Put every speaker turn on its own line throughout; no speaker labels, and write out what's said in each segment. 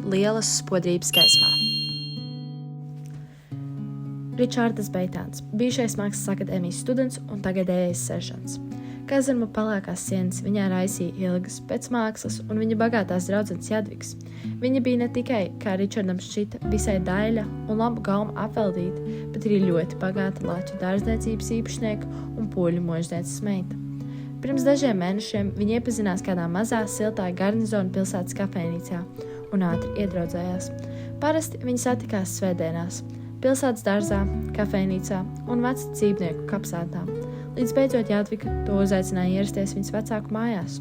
lielas spodrības gaismā. Ričards Beitāns, bijušais mākslas akadēmijas students un tagadējais seržants. Kazarma palākās sienas viņā raisīja ilgas pēc mākslas un viņa bagātās draudzenes Jadvigs. Viņa bija ne tikai, kā Ričardam šķita, visai daļa un labu gaumu apveldīta, bet arī ļoti bagāta Laķu dārzdniecības īpašnieka un poļu možnieces meita. Pirms dažiem mēnešiem viņa iepazinās kādā mazā, siltā garnizona pilsētas kafejnīcā un ātri iedraudzējās. Parasti viņi satikās svētdienās, pilsētas dārzā, kafejnīcā un vecticībnieku kapsētā. Līdz beidzot Jadviga to uzaicināja ierasties viņas vecāku mājās,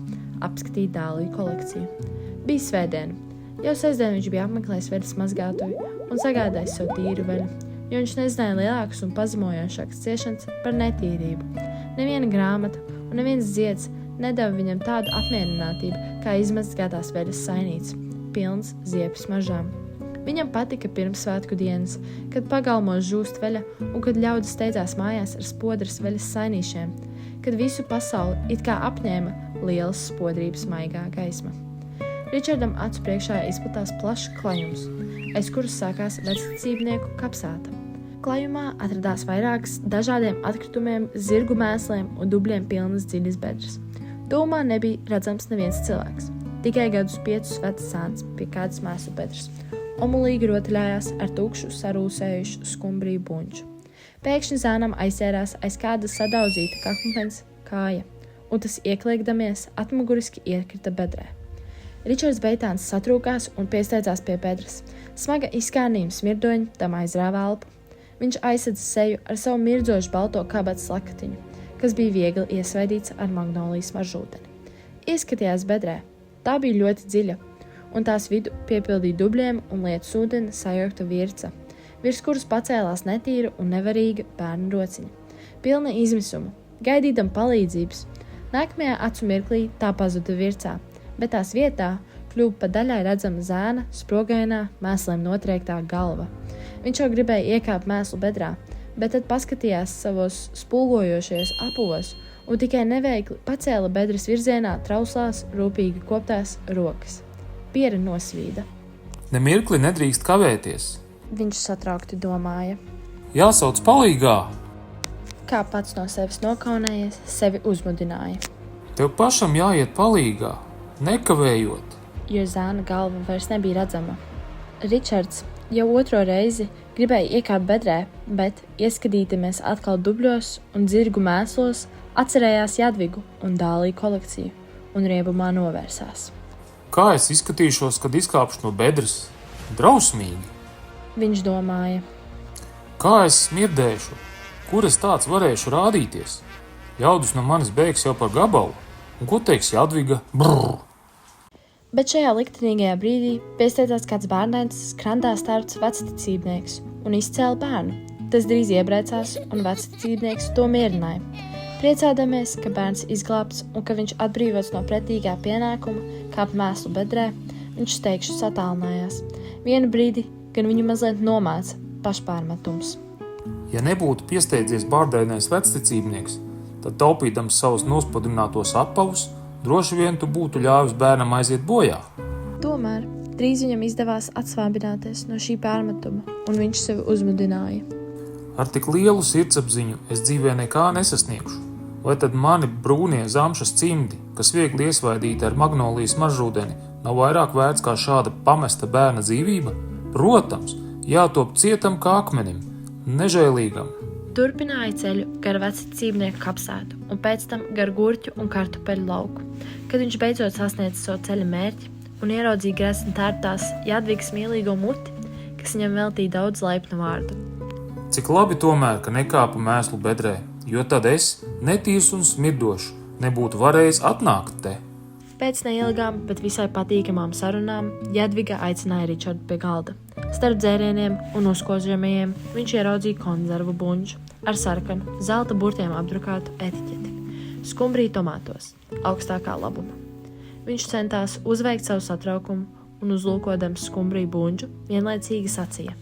apskatīt dāliju kolekciju. Bija svētdiena. Jau sestdien viņš bija apmeklējis veļas mazgātuvi un sagādājis sev tīru veļu, jo viņš nezināja lielākas un pazemojošākas ciešanas par netīrību. Neviena grāmata un neviens zieds nedeva viņam tādu apmierinātību, kā izmazgātās veļas sainītes, pilns ziepes mažām. Viņam patika pirmsvētku dienas, kad pagalmos žūst veļa un kad ļaudis steidzās mājās ar spodras veļas sainīšiem, kad visu pasauli it kā apņēma lielas spodrības maigā gaisma. Ričardam acu priekšā izplatās plašs klajums, aiz kuras sākās vecticībnieku kapsēta. Klajumā atradās vairākas dažādiem atkritumiem, zirgu mēsliem un dubļiem pilnas dziļas bedres. Tūmā nebija redzams neviens cilvēks, tikai gadus 5 vecs sāns pie kādas mēslu bedres. Omulīgi rotaļājās ar tukšu sarūsējušu skumbriju buņģu. Pēkšņi zēnam aizsērās aiz kāda sadauzīta kakmens kāja, un tas iekliekdamies atmuguriski iekrita bedrē. Ričards Beitāns satrūkās un piesteidzās pie bedres. Smaga izkārnījuma smirdoņa tam aizrāva elpu. Viņš aizsedza seju ar savu mirdzošu balto kabatas lakatiņu, kas bija viegli iesvaidīts ar magnolijas maržūteni. Ieskatījās bedrē. Tā bija ļoti dziļa, un tās vidu piepildīja dubļiem un lietus ūdeni sajaukta virca, virs kuras pacēlās netīra un nevarīga bērnu rociņa. Pilna izmisuma, gaidīdam palīdzības. Nākamajā acu mirklī tā pazuda vircā, bet tās vietā kļuva pa daļai redzama zēna, sprogainā, mēsliem notriektā galva. Viņš jau gribēja iekāpt mēslu bedrā, bet tad paskatījās savos spulgojošajos apos un tikai neveikli pacēla bedres virzienā trauslās, rūpīgi koptās rokas. Piera nosvīda.
Nemirkli nedrīkst kavēties.
Viņš satraukti domāja.
Jāsauc palīgā.
Kā pats no sevis nokaunējies, sevi uzmudināja.
Tev pašam jāiet palīgā, nekavējot.
Jo zēna galva vairs nebija redzama. Ričards jau otro reizi gribēja iekāpt bedrē, bet, ieskatītamies atkal dubļos un dzirgu mēslos, atcerējās Jadvigu un dāliju kolekciju un riebumā novērsās.
Kā es izskatīšos, kad izkāpšu no bedres? Drausmīgi.
Viņš domāja.
Kā es smirdēšu? Kur es tāds varēšu rādīties? Ļaudis no manis bēgs jau par gabalu. Un ko teiks Jadviga? Brrr!
Bet šajā liktenīgajā brīdī piesteidzās kāds bērnēns skrandā stārts vecticībnieks un izcēla bērnu. Tas drīz iebrēcās un vecticībnieks to mierināja. Priecādamies, ka bērns izglābts un ka viņš atbrīvots no pretīgā pienākuma kāpt mēslu bedrē, viņš steigšu satālinājās. Vienu brīdi gan viņu mazliet nomāca pašpārmetums.
Ja nebūtu piesteidzies bārdainais vecticībnieks, tad taupīdams savus nospodrinātos apavus, droši vien tu būtu ļāvis bērnam aiziet bojā.
Tomēr drīz viņam izdevās atsvābināties no šī pārmetuma, un viņš sevi uzmudināja.
Ar tik lielu sirdsapziņu es dzīvē nekā nesasniegšu. Vai tad mani brūnie zamšas cimdi, kas viegli iesvaidīti ar magnolijas maržūdeni, nav vairāk vērts kā šāda pamesta bērna dzīvība? Protams, jātop cietam kā akmenim, nežēlīgam.
Turpināja ceļu gar vecticībnieku kapsētu un pēc tam gar gurķu un kartupeļu lauku. Kad viņš beidzot sasniedza savu ceļa mērķi un ieraudzīja grezni tērptās Jadvigas mīlīgo muti, kas viņam veltīja daudz laipnu vārdu.
Cik labi tomēr, ka nekāpu mēslu bedrē, jo tad es, netīrs un smirdošs, nebūtu varējis atnākt te.
Pēc neilgām, bet visai patīkamām sarunām Jadviga aicināja Ričardu pie galda. Starp dzērieniem un uzkožamajiem viņš ieraudzīja konzervu buņģu ar sarkanu, zelta burtiem apdrukātu etiķeti. Skumbriju tomātos, augstākā labuma. Viņš centās uzveikt savu satraukumu un uzlūkodams skumbriju buņģu vienlaicīgi sacīja.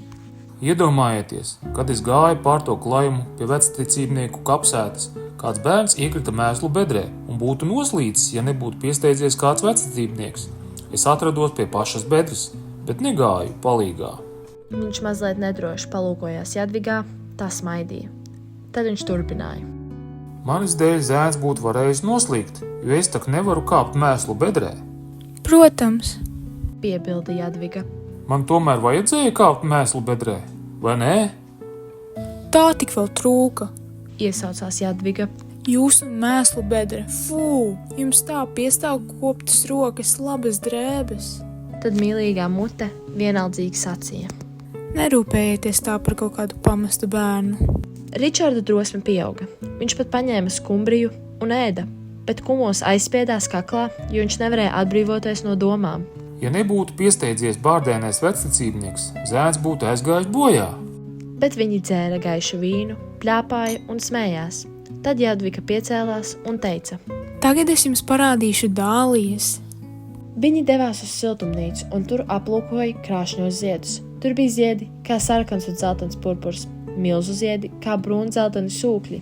Iedomājieties, kad es gāju pār to klajumu pie vecticībnieku kapsētas, kāds bērns iekrita mēslu bedrē un būtu noslīcis, ja nebūtu piesteidzies kāds vecticībnieks. Es atrados pie pašas bedres, bet negāju palīgā.
Viņš mazliet nedroši palūkojās Jadvigā, tā smaidīja. Tad viņš turpināja.
Manis dēļ zēns būtu varējis noslīgt, jo es tak nevaru kāpt mēslu bedrē.
Protams,
Piebilda Jadviga.
Man tomēr vajadzēja kāpt mēslu bedrē, vai nē?
tā tik vēl trūka.
Iesaucās Jadviga.
Jūs un mēslu bedre, fū, jums tā piestāv koptas rokas, labas drēbes.
Tad mīlīgā mute vienaldzīgi sacīja.
Nerūpējieties tā par kaut kādu pamestu bērnu.
Ričarda drosme pieauga. Viņš pat paņēma skumbriju un ēda, bet kumos aizspiedās kaklā, jo viņš nevarēja atbrīvoties no domām.
Ja nebūtu piesteidzies bārdēnais vecticībnieks, zēns būtu aizgājis bojā.
Bet viņi dzēra gaišu vīnu, pļāpāja un smējās. Tad Jadviga piecēlās un teica.
Tagad es jums parādīšu dālijas.
Viņi devās uz siltumnīcu un tur aplūkoja krāšņos ziedus. Tur bija ziedi kā sarkans un zeltans purpurs, milzu ziedi kā brūnzeltani sūkļi,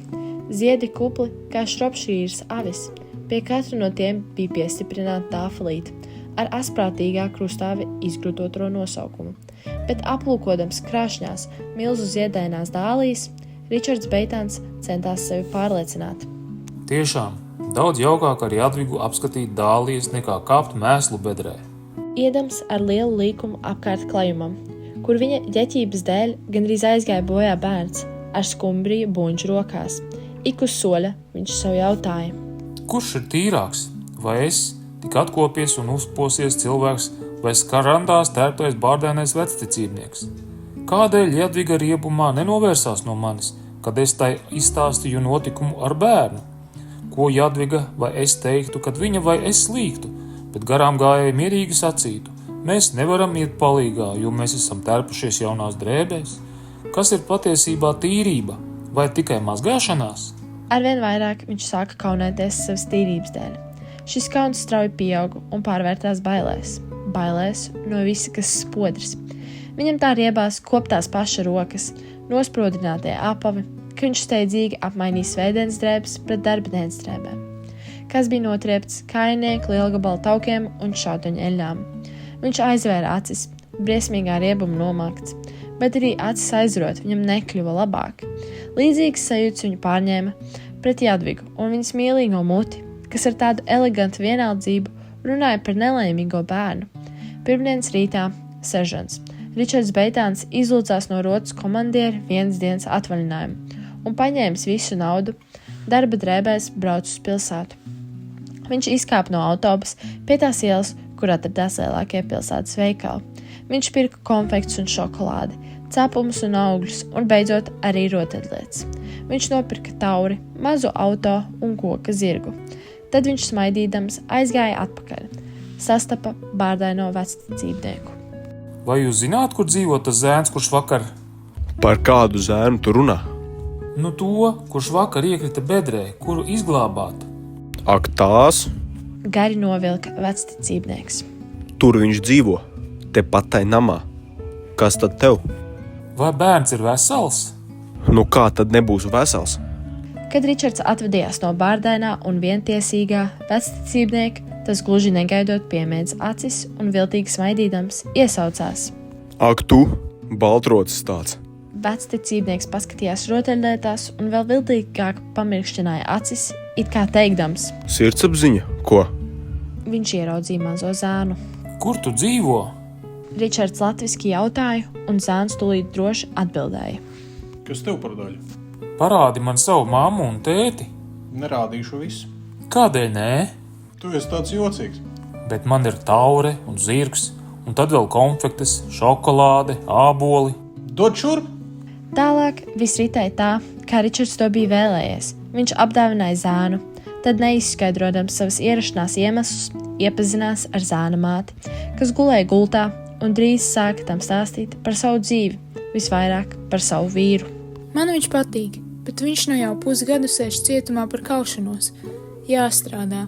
ziedi kupli kā šropšīras avis. Pie katra no tiem bija piestiprināta tāfelīte ar asprātīgā krustāve izgrūtotro nosaukumu. Bet aplūkodams krāšņās, milzu ziedainās dālijas, Ričards Beitāns centās sevi pārliecināt.
Tiešām, daudz jaukāk ar Jadvigu apskatīt dālijas nekā kāpt mēslu bedrē.
Iedams ar lielu līkumu apkārt klajumam, kur viņa ģeķības dēļ gandrīz aizgāja bojā bērns ar skumbriju buņģu rokās. Ik uz soļa viņš sev jautāja.
Kurš ir tīrāks? Vai es, tik atkopies un uzposies cilvēks, vai skarandās tērptais bārdēnais vecticībnieks? Kādēļ Jadviga riebumā nenovērsās no manis, kad es tai izstāstīju notikumu ar bērnu? Ko Jadviga vai es teiktu, kad viņa vai es slīgtu, bet garām gājēji mierīgi sacītu. Mēs nevaram iet palīgā, jo mēs esam tērpušies jaunās drēbēs. Kas ir patiesībā tīrība vai tikai mazgāšanās?
Arvien vairāk viņš sāka kaunēties savas tīrības dēļ. Šis kauns strauji pieauga un pārvērtās bailēs. Bailēs no visa, kas spodrs. Viņam tā riebās koptās paša rokas, nosprodinātie apavi, ka viņš steidzīgi apmainīja svētdienas drēbes pret darbdienas drēbēm. Kas bija notriepts kājnieku lielgabala taukiem un šauteņu eļļām. Viņš aizvēra acis, briesmīgā riebuma nomākts, bet arī acis aizrot viņam nekļuva labāk. Līdzīgs sajūts viņu pārņēma pret Jadvigu un viņas mīlīgo muti, kas ar tādu elegantu vienaldzību runāja par nelaimīgo bērnu. Pirmdienas rītā, sežans, Ričards Beitāns izlūdzās no rotas komandieri vienas dienas atvaļinājumu un paņēmis visu naudu, darba drēbēs brauc uz pilsētu. Viņš izkāpa no autobusa pie tās ielas, kur atradās lielākie pilsētas veikali. Viņš pirka konfektus un šokolādi, cepumus un augļus un beidzot arī rotaļlietas. Viņš nopirka tauri, mazu auto un koka zirgu. Tad viņš smaidīdams aizgāja atpakaļ. Sastapa bārdaino vecticībnieku.
Vai jūs zināt, kur dzīvo tas zēns, kurš vakar?
Par kādu zēnu tu runā?
Nu to, kurš vakar iekrita bedrē, kuru izglābāt.
Ak tās,
Gari novilka vecticībnieks.
tur viņš dzīvo, tepat tai namā. Kas tad tev?
Vai bērns ir vesels?
Nu kā tad nebūs vesels?
Kad Ričards atvadījās no bārdainā un vientiesīgā vecticībnieka, tas gluži negaidot piemēdz acis un viltīgi smaidīdams iesaucās.
Ak tu, baltrocis tāds.
Vecticībnieks paskatījās rotaļlietās un vēl viltīgāk pamirkšķināja acis, it kā teikdams.
Sirdsapziņa, ko?
Viņš ieraudzīja mazo zēnu.
Kur tu dzīvo?
Ričards latviski jautāja, un zēns tūlīt droši atbildēja.
Kas tev par daļu?
Parādi man savu mammu un tēti.
Nerādīšu visu.
Kādēļ nē?
Tu esi tāds jocīgs.
Bet man ir taure un zirgs, un tad vēl konfektes, šokolāde, āboli.
Dod šurp!
Tālāk viss ritēja tā, kā Ričards to bija vēlējies. Viņš apdāvināja zēnu, tad neizskaidrodams savas ierašanās iemeslus, iepazinās ar zēna māti, kas gulēja gultā un drīz sāka tam stāstīt par savu dzīvi, visvairāk par savu vīru.
Man viņš patīk, bet viņš nu jau pusgadu sēž cietumā par kaušanos. Jāstrādā.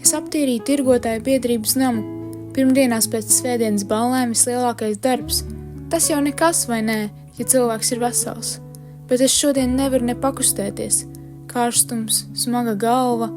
Es aptīrīju tirgotāju biedrības namu. Pirmdienās pēc svētdienas ballēm vislielākais darbs. Tas jau nekas, vai nē, ja cilvēks ir vesels. Bet es šodien nevaru nepakustēties. Karstums, smaga galva.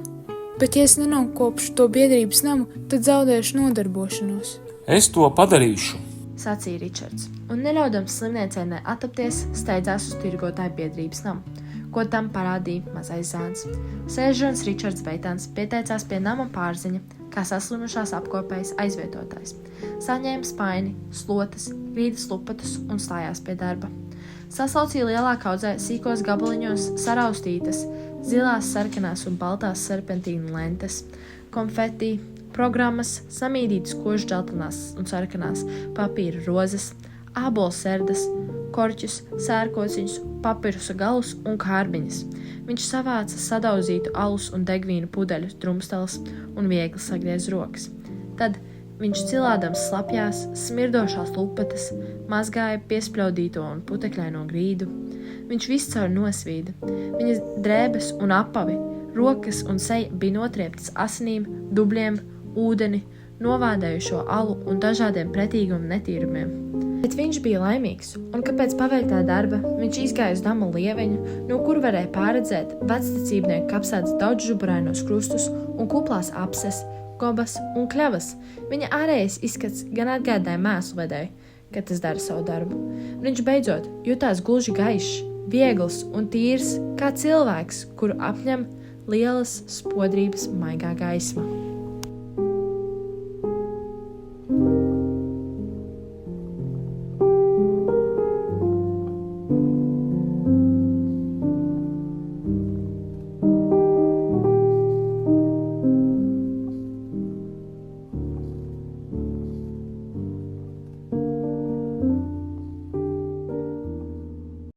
Bet ja es nenokopšu to biedrības namu, tad zaudēšu nodarbošanos.
Es to padarīšu.
sacīja Ričards, un neļaudams slimniecei neatapties, steidzās uz tirgotāju biedrības namu, ko tam parādīja mazais zāns. Sēžons Ričards Beitāns pieteicās pie nama pārziņa, kā saslimušās apkopējas aizvietotājs. Saņēma spaini, slotas, grīdas lupatus un stājās pie darba. Saslaucīja lielā kaudzē sīkos gabaliņos saraustītas, zilās, sarkanās un baltās serpentīnu lentes, konfeti, programmas, samīdītas kožu dzeltenās un sarkanās papīra rozes, ābolu serdas, korķus, sērkociņus, papirusa galus un kārbiņas. Viņš savāca sadauzītu alus un degvīnu pudeļu drumstels un viegli sagriez rokas. Tad viņš cilādams slapjās, smirdošās lupatas, mazgāja piespļaudīto un putekļaino grīdu. Viņš viscaur nosvīda. Viņas drēbes un apavi, rokas un seja bija notrieptas asinīm, dubļiem, ūdeni, novādējušo alu un dažādiem pretīguma netīrumiem. Bet viņš bija laimīgs, un kāpēc paveiktā darba viņš izgāja uz nama lieveņu, no kur varēja pārredzēt vecticībnieku kapsētas daudžžuburainos krustus un kuplās apses, gobas un kļavas. Viņa ārējais izskats gan atgādāja mēslu vedēju, kad tas dara savu darbu. Viņš beidzot jutās gluži gaišs, viegls un tīrs kā cilvēks, kuru apņem lielas spodrības maigā gaisma.